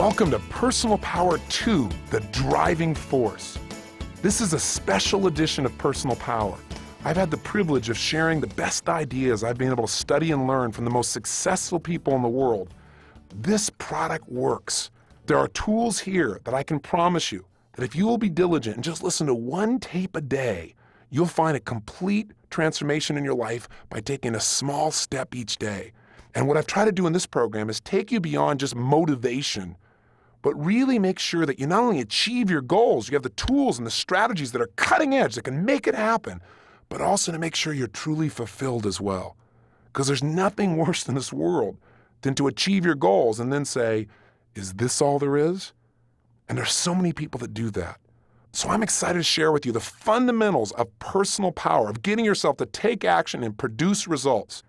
Welcome to Personal Power 2, the driving force. This is a special edition of Personal Power. I've had the privilege of sharing the best ideas I've been able to study and learn from the most successful people in the world. This product works. There are tools here that I can promise you that if you will be diligent and just listen to one tape a day, you'll find a complete transformation in your life by taking a small step each day. And what I've tried to do in this program is take you beyond just motivation, but really make sure that you not only achieve your goals, you have the tools and the strategies that are cutting edge that can make it happen, but also to make sure you're truly fulfilled as well. Because there's nothing worse in this world than to achieve your goals and then say, is this all there is? And there's so many people that do that. So I'm excited to share with you the fundamentals of personal power, of getting yourself to take action and produce results.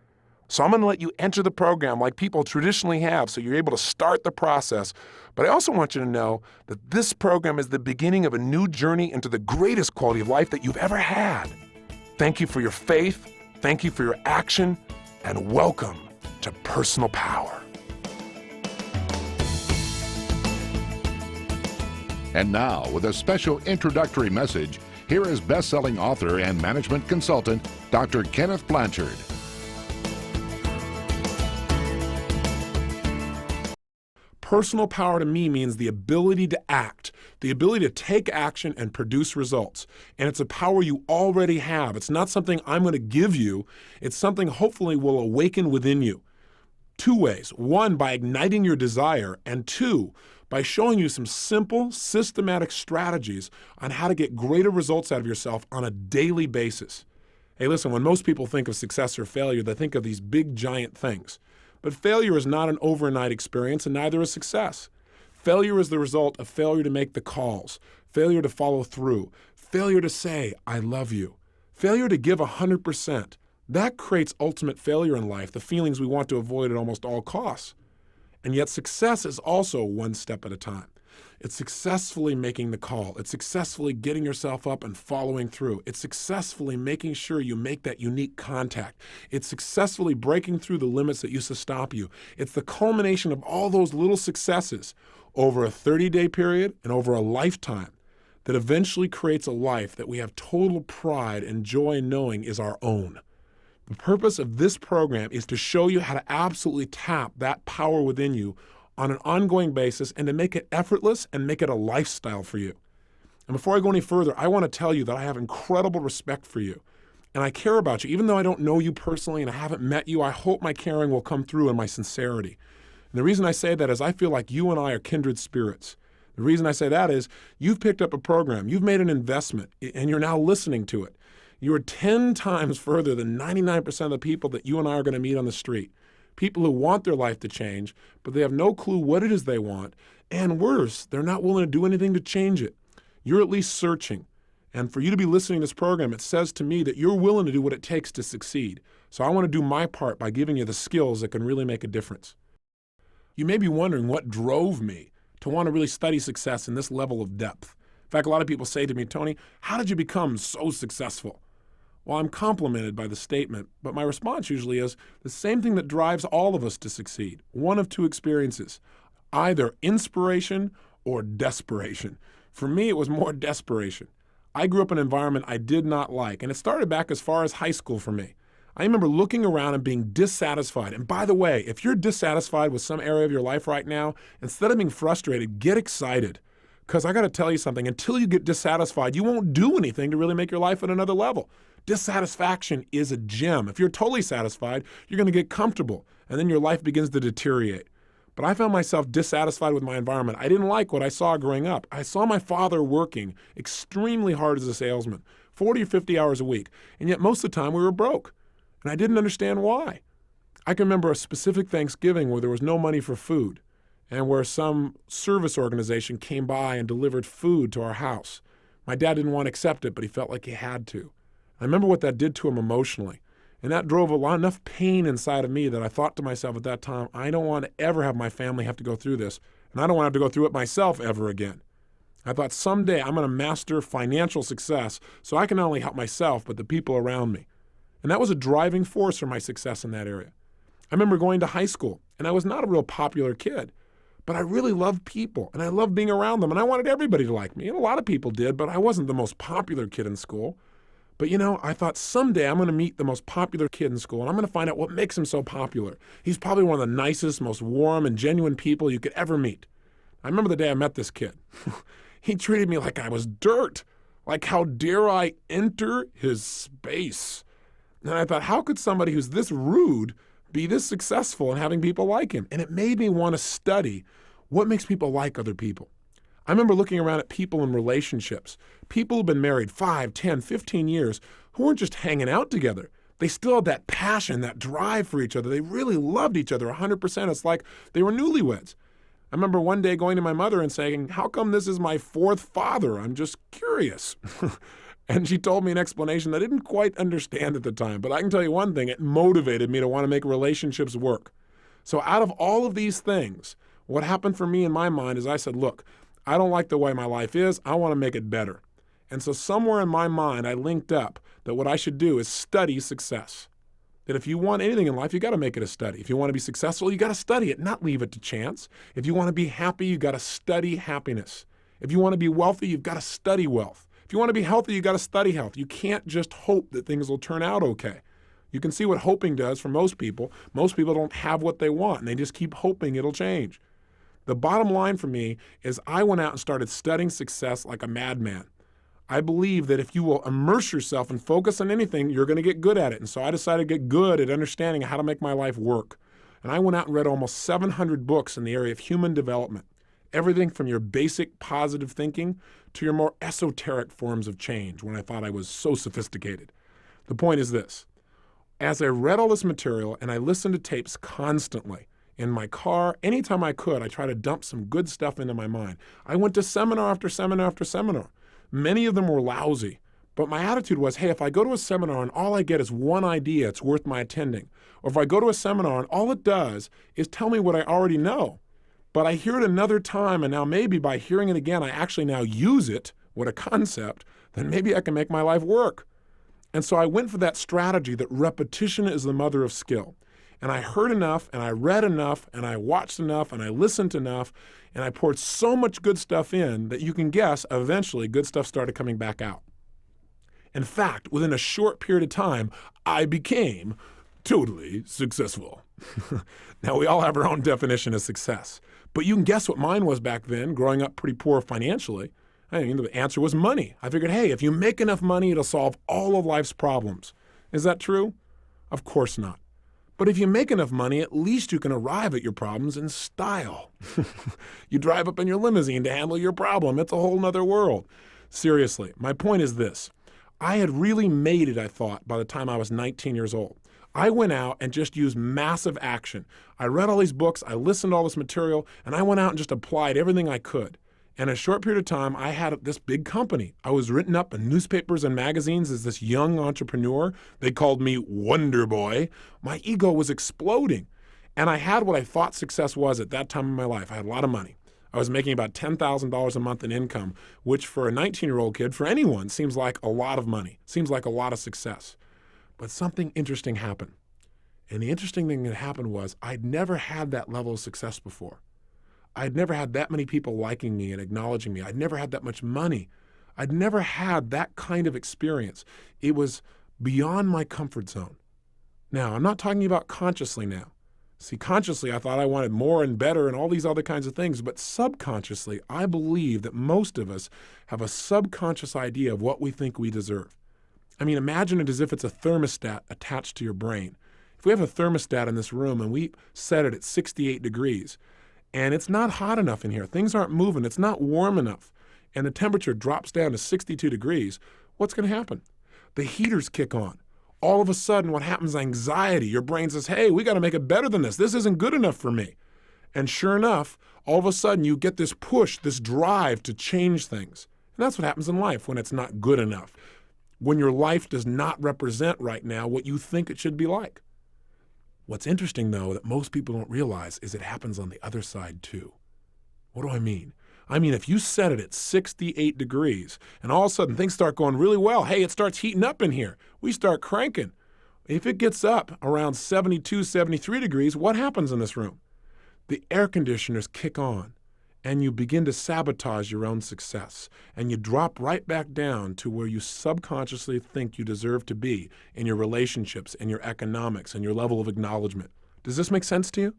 So I'm going to let you enter the program like people traditionally have so you're able to start the process. But I also want you to know that this program is the beginning of a new journey into the greatest quality of life that you've ever had. Thank you for your faith, thank you for your action, and welcome to Personal Power. And now, with a special introductory message, here is best-selling author and management consultant, Dr. Kenneth Blanchard. Personal power to me means the ability to act, the ability to take action and produce results. And it's a power you already have. It's not something I'm going to give you. It's something hopefully will awaken within you. Two ways. One, by igniting your desire, and two, by showing you some simple, systematic strategies on how to get greater results out of yourself on a daily basis. Hey, listen, when most people think of success or failure, they think of these big, giant things. But failure is not an overnight experience, and neither is success. Failure is the result of failure to make the calls, failure to follow through, failure to say, I love you, failure to give 100%. That creates ultimate failure in life, the feelings we want to avoid at almost all costs. And yet success is also one step at a time. It's successfully making the call. It's successfully getting yourself up and following through. It's successfully making sure you make that unique contact. It's successfully breaking through the limits that used to stop you. It's the culmination of all those little successes over a 30-day period and over a lifetime that eventually creates a life that we have total pride and joy in knowing is our own. The purpose of this program is to show you how to absolutely tap that power within you on an ongoing basis and to make it effortless and make it a lifestyle for you. And before I go any further, I want to tell you that I have incredible respect for you. And I care about you. Even though I don't know you personally and I haven't met you, I hope my caring will come through in my sincerity. And the reason I say that is I feel like you and I are kindred spirits. The reason I say that is you've picked up a program, you've made an investment, and you're now listening to it. You are 10 times further than 99% of the people that you and I are going to meet on the street. People who want their life to change, but they have no clue what it is they want. And worse, they're not willing to do anything to change it. You're at least searching. And for you to be listening to this program, it says to me that you're willing to do what it takes to succeed. So I want to do my part by giving you the skills that can really make a difference. You may be wondering what drove me to want to really study success in this level of depth. In fact, a lot of people say to me, Tony, how did you become so successful? Well, I'm complimented by the statement, but my response usually is the same thing that drives all of us to succeed. One of two experiences, either inspiration or desperation. For me, it was more desperation. I grew up in an environment I did not like, and it started back as far as high school for me. I remember looking around and being dissatisfied. And by the way, if you're dissatisfied with some area of your life right now, instead of being frustrated, get excited. Because I got to tell you something, until you get dissatisfied, you won't do anything to really make your life at another level. Dissatisfaction is a gem. If you're totally satisfied, you're going to get comfortable, and then your life begins to deteriorate. But I found myself dissatisfied with my environment. I didn't like what I saw growing up. I saw my father working extremely hard as a salesman, 40 or 50 hours a week, and yet most of the time we were broke, and I didn't understand why. I can remember a specific Thanksgiving where there was no money for food, and where some service organization came by and delivered food to our house. My dad didn't want to accept it, but he felt like he had to. I remember what that did to him emotionally, and that drove enough pain inside of me that I thought to myself at that time, I don't want to ever have my family have to go through this, and I don't want to have to go through it myself ever again. I thought someday I'm going to master financial success so I can not only help myself, but the people around me. And that was a driving force for my success in that area. I remember going to high school, and I was not a real popular kid, But I really loved people, and I loved being around them, and I wanted everybody to like me. And a lot of people did, but I wasn't the most popular kid in school. But I thought someday I'm going to meet the most popular kid in school, and I'm going to find out what makes him so popular. He's probably one of the nicest, most warm and genuine people you could ever meet. I remember the day I met this kid. He treated me like I was dirt. Like, how dare I enter his space? And I thought, how could somebody who's this rude be this successful and having people like him? And it made me want to study what makes people like other people. I remember looking around at people in relationships, people who've been married 5, 10, 15 years, who weren't just hanging out together. They still had that passion, that drive for each other. They really loved each other 100%. It's like they were newlyweds. I remember one day going to my mother and saying, how come this is my fourth father? I'm just curious. And she told me an explanation I didn't quite understand at the time. But I can tell you one thing, it motivated me to want to make relationships work. So out of all of these things, what happened for me in my mind is I said, look, I don't like the way my life is. I want to make it better. And so somewhere in my mind, I linked up that what I should do is study success. That if you want anything in life, you got to make it a study. If you want to be successful, you got to study it, not leave it to chance. If you want to be happy, you got to study happiness. If you want to be wealthy, you've got to study wealth. If you want to be healthy, you got to study health. You can't just hope that things will turn out okay. You can see what hoping does for most people. Most people don't have what they want, and they just keep hoping it'll change. The bottom line for me is I went out and started studying success like a madman. I believe that if you will immerse yourself and focus on anything, you're going to get good at it. And so I decided to get good at understanding how to make my life work. And I went out and read almost 700 books in the area of human development. Everything from your basic positive thinking to your more esoteric forms of change when I thought I was so sophisticated. The point is this. As I read all this material and I listened to tapes constantly, in my car, anytime I could, I tried to dump some good stuff into my mind. I went to seminar after seminar after seminar. Many of them were lousy, but my attitude was, hey, if I go to a seminar and all I get is one idea, it's worth my attending. Or if I go to a seminar and all it does is tell me what I already know, but I hear it another time, and now maybe by hearing it again, I actually now use it, what a concept, then maybe I can make my life work. And so I went for that strategy that repetition is the mother of skill. And I heard enough, and I read enough, and I watched enough, and I listened enough, and I poured so much good stuff in that you can guess eventually good stuff started coming back out. In fact, within a short period of time, I became totally successful. Now, we all have our own definition of success, but you can guess what mine was back then, growing up pretty poor financially. I mean, the answer was money. I figured, hey, if you make enough money, it'll solve all of life's problems. Is that true? Of course not. But if you make enough money, at least you can arrive at your problems in style. You drive up in your limousine to handle your problem. It's a whole nother world. Seriously, my point is this. I had really made it, I thought, by the time I was 19 years old. I went out and just used massive action. I read all these books, I listened to all this material, and I went out and just applied everything I could. In a short period of time, I had this big company. I was written up in newspapers and magazines as this young entrepreneur. They called me Wonder Boy. My ego was exploding. And I had what I thought success was at that time in my life. I had a lot of money. I was making about $10,000 a month in income, which for a 19-year-old kid, for anyone, seems like a lot of money, seems like a lot of success. But something interesting happened. And the interesting thing that happened was I'd never had that level of success before. I'd never had that many people liking me and acknowledging me. I'd never had that much money. I'd never had that kind of experience. It was beyond my comfort zone. Now, I'm not talking about consciously now. See, consciously, I thought I wanted more and better and all these other kinds of things, but subconsciously, I believe that most of us have a subconscious idea of what we think we deserve. I mean, imagine it as if it's a thermostat attached to your brain. If we have a thermostat in this room and we set it at 68 degrees, and it's not hot enough in here, things aren't moving, it's not warm enough, and the temperature drops down to 62 degrees, what's going to happen? The heaters kick on. All of a sudden, what happens is anxiety. Your brain says, hey, we got to make it better than this. This isn't good enough for me. And sure enough, all of a sudden, you get this push, this drive to change things. And that's what happens in life when it's not good enough, when your life does not represent right now what you think it should be like. What's interesting, though, that most people don't realize is it happens on the other side, too. What do I mean? I mean, if you set it at 68 degrees and all of a sudden things start going really well, hey, it starts heating up in here. We start cranking. If it gets up around 72, 73 degrees, what happens in this room? the air conditioners kick on and you begin to sabotage your own success, and you drop right back down to where you subconsciously think you deserve to be in your relationships and your economics and your level of acknowledgement. Does this make sense to you?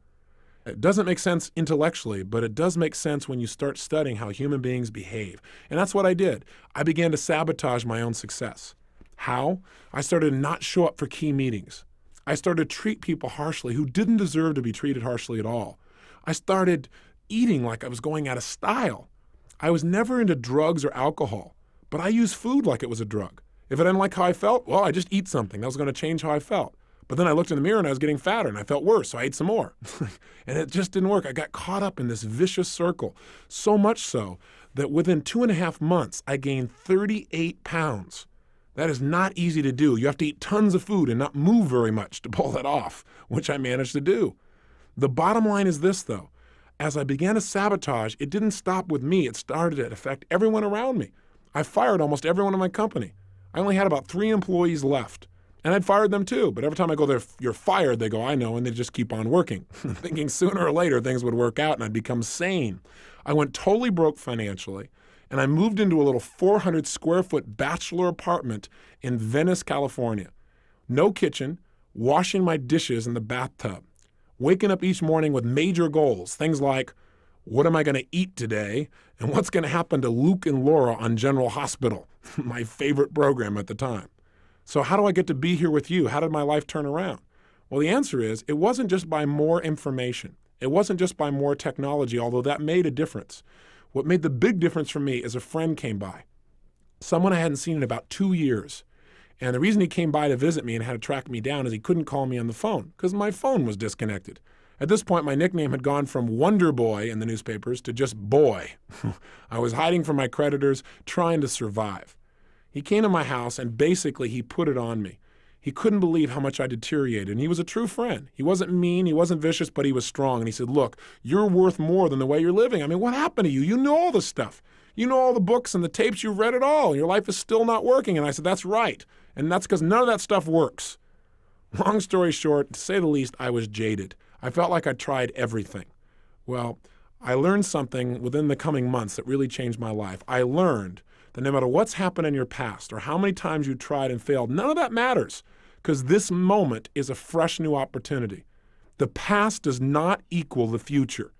It doesn't make sense intellectually, but it does make sense when you start studying how human beings behave. And that's what I did. I began to sabotage my own success. How? I started to not show up for key meetings. I started to treat people harshly who didn't deserve to be treated harshly at all. I started eating like I was going out of style. I was never into drugs or alcohol, but I used food like it was a drug. If I didn't like how I felt, well, I just eat something. That was going to change how I felt. But then I looked in the mirror and I was getting fatter and I felt worse, so I ate some more. And it just didn't work. I got caught up in this vicious circle, so much so that within 2.5 months, I gained 38 pounds. That is not easy to do. You have to eat tons of food and not move very much to pull that off, which I managed to do. The bottom line is this, though. As I began to sabotage, it didn't stop with me. It started to affect everyone around me. I fired almost everyone in my company. I only had about 3 employees left. And I'd fired them too. But every time I go there, "You're fired," they go, "I know," and they just keep on working, thinking sooner or later things would work out and I'd become sane. I went totally broke financially, and I moved into a little 400 square foot bachelor apartment in Venice, California. No kitchen, washing my dishes in the bathtub. Waking up each morning with major goals, things like, what am I going to eat today? And what's going to happen to Luke and Laura on General Hospital, my favorite program at the time. So how do I get to be here with you? How did my life turn around? Well, the answer is it wasn't just by more information. It wasn't just by more technology, although that made a difference. What made the big difference for me is a friend came by, someone I hadn't seen in about 2 years. And the reason he came by to visit me and had to track me down is he couldn't call me on the phone because my phone was disconnected. At this point, my nickname had gone from Wonder Boy in the newspapers to just Boy. I was hiding from my creditors, trying to survive. He came to my house and basically he put it on me. He couldn't believe how much I deteriorated, and he was a true friend. He wasn't mean, he wasn't vicious, but he was strong. And he said, look, you're worth more than the way you're living. I mean, what happened to you? You know all this stuff. You know all the books and the tapes, you've read it all, and your life is still not working. And I said, that's right. And that's because none of that stuff works. Long story short, to say the least, I was jaded. I felt like I'd tried everything. Well, I learned something within the coming months that really changed my life. I learned that no matter what's happened in your past or how many times you tried and failed, none of that matters because this moment is a fresh new opportunity. The past does not equal the future.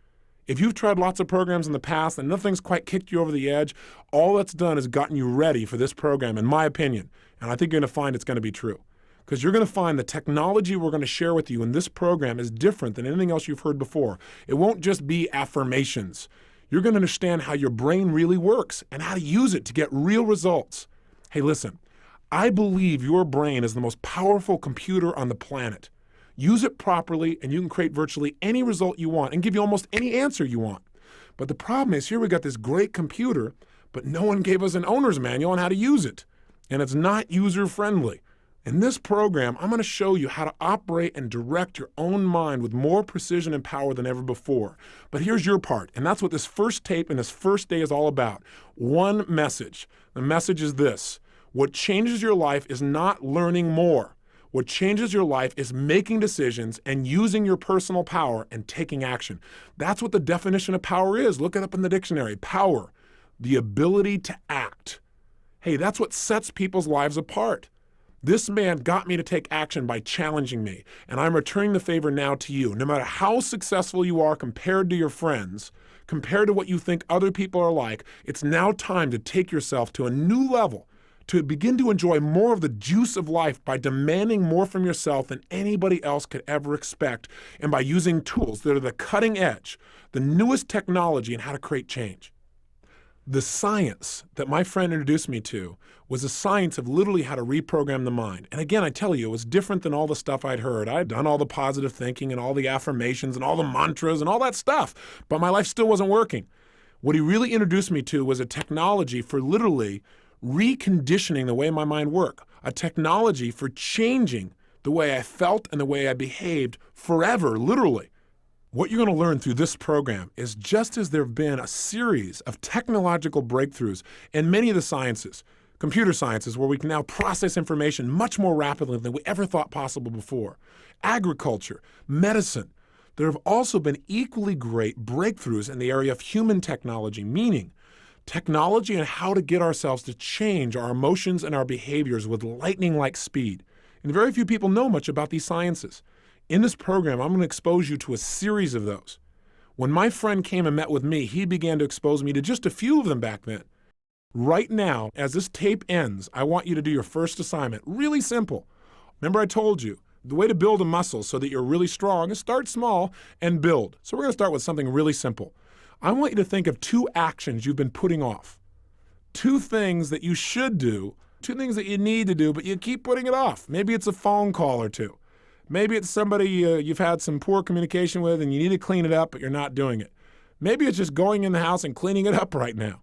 If you've tried lots of programs in the past and nothing's quite kicked you over the edge, all that's done is gotten you ready for this program, in my opinion. And I think you're going to find it's going to be true. Because you're going to find the technology we're going to share with you in this program is different than anything else you've heard before. It won't just be affirmations. You're going to understand how your brain really works and how to use it to get real results. Hey, listen, I believe your brain is the most powerful computer on the planet. Use it properly and you can create virtually any result you want and give you almost any answer you want. But the problem is here we got this great computer, but no one gave us an owner's manual on how to use it. And it's not user-friendly. In this program, I'm going to show you how to operate and direct your own mind with more precision and power than ever before. But here's your part, and that's what this first tape and this first day is all about. One message. The message is this. What changes your life is not learning more. What changes your life is making decisions and using your personal power and taking action. That's what the definition of power is. Look it up in the dictionary. Power, the ability to act. Hey, that's what sets people's lives apart. This man got me to take action by challenging me, and I'm returning the favor now to you. No matter how successful you are compared to your friends, compared to what you think other people are like, it's now time to take yourself to a new level, to begin to enjoy more of the juice of life by demanding more from yourself than anybody else could ever expect, and by using tools that are the cutting edge, the newest technology in how to create change. The science that my friend introduced me to was the science of literally how to reprogram the mind. And again, I tell you, it was different than all the stuff I'd heard. I'd done all the positive thinking and all the affirmations and all the mantras and all that stuff, but my life still wasn't working. What he really introduced me to was a technology for literally reconditioning the way my mind worked, a technology for changing the way I felt and the way I behaved forever, literally. What you're going to learn through this program is just as there have been a series of technological breakthroughs in many of the sciences, computer sciences, where we can now process information much more rapidly than we ever thought possible before, agriculture, medicine, there have also been equally great breakthroughs in the area of human technology, meaning technology and how to get ourselves to change our emotions and our behaviors with lightning-like speed. And very few people know much about these sciences. In this program, I'm going to expose you to a series of those. When my friend came and met with me, he began to expose me to just a few of them back then. Right now, as this tape ends, I want you to do your first assignment. Really simple. Remember I told you, the way to build a muscle so that you're really strong is start small and build. So we're going to start with something really simple. I want you to think of 2 actions you've been putting off. 2 things that you should do, 2 things that you need to do, but you keep putting it off. Maybe it's a phone call or 2. Maybe it's somebody you've had some poor communication with and you need to clean it up, but you're not doing it. Maybe it's just going in the house and cleaning it up right now.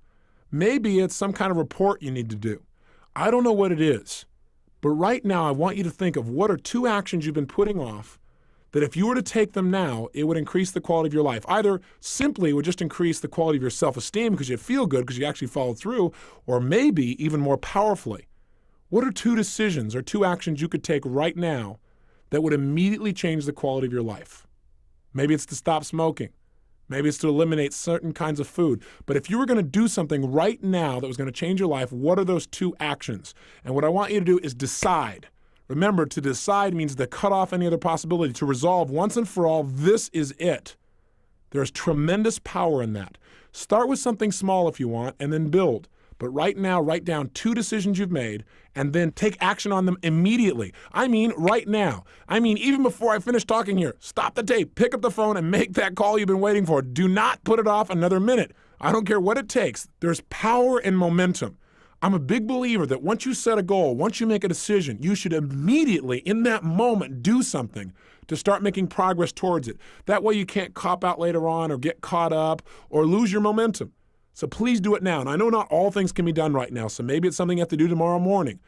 Maybe it's some kind of report you need to do. I don't know what it is, but right now I want you to think of what are 2 actions you've been putting off that if you were to take them now, it would increase the quality of your life. Either simply it would just increase the quality of your self-esteem because you feel good because you actually followed through, or maybe even more powerfully, what are 2 decisions or 2 actions you could take right now that would immediately change the quality of your life? Maybe it's to stop smoking. Maybe it's to eliminate certain kinds of food. But if you were going to do something right now that was going to change your life, what are those 2 actions? And what I want you to do is decide. Remember, to decide means to cut off any other possibility, to resolve once and for all, this is it. There's tremendous power in that. Start with something small if you want, and then build. But right now, write down 2 decisions you've made, and then take action on them immediately. I mean, right now. I mean, even before I finish talking here, stop the tape, pick up the phone, and make that call you've been waiting for. Do not put it off another minute. I don't care what it takes. There's power in momentum. I'm a big believer that once you set a goal, once you make a decision, you should immediately, in that moment, do something to start making progress towards it. That way you can't cop out later on or get caught up or lose your momentum. So please do it now. And I know not all things can be done right now, so maybe it's something you have to do tomorrow morning.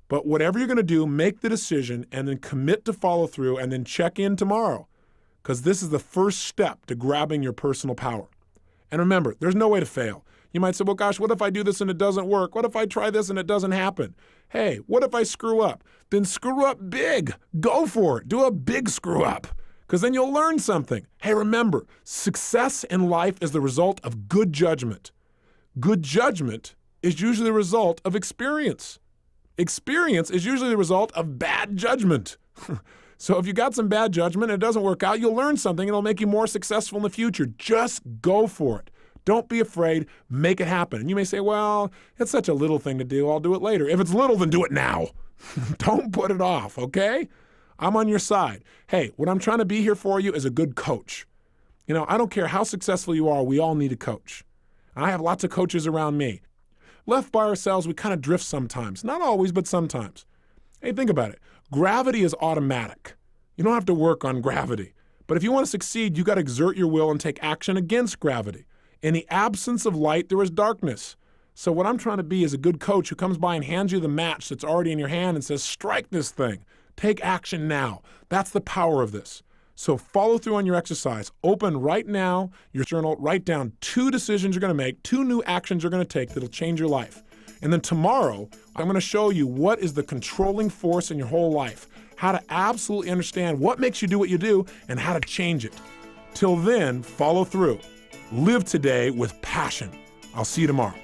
But whatever you're going to do, make the decision and then commit to follow through and then check in tomorrow, because this is the first step to grabbing your personal power. And remember, there's no way to fail. You might say, well, gosh, what if I do this and it doesn't work? What if I try this and it doesn't happen? Hey, what if I screw up? Then screw up big. Go for it. Do a big screw up, because then you'll learn something. Hey, remember, success in life is the result of good judgment. Good judgment is usually the result of experience. Experience is usually the result of bad judgment. So if you got some bad judgment and it doesn't work out, you'll learn something and it'll make you more successful in the future. Just go for it. Don't be afraid. Make it happen. And you may say, well, it's such a little thing to do. I'll do it later. If it's little, then do it now. Don't put it off, okay? I'm on your side. Hey, what I'm trying to be here for you is a good coach. You know, I don't care how successful you are, we all need a coach. And I have lots of coaches around me. Left by ourselves, we kind of drift sometimes. Not always, but sometimes. Hey, think about it. Gravity is automatic. You don't have to work on gravity. But if you want to succeed, you got to exert your will and take action against gravity. In the absence of light, there is darkness. So what I'm trying to be is a good coach who comes by and hands you the match that's already in your hand and says, strike this thing. Take action now. That's the power of this. So follow through on your exercise. Open right now your journal. Write down 2 decisions you're going to make, 2 new actions you're going to take that'll change your life. And then tomorrow, I'm going to show you what is the controlling force in your whole life, how to absolutely understand what makes you do what you do, and how to change it. Till then, follow through. Live today with passion. I'll see you tomorrow.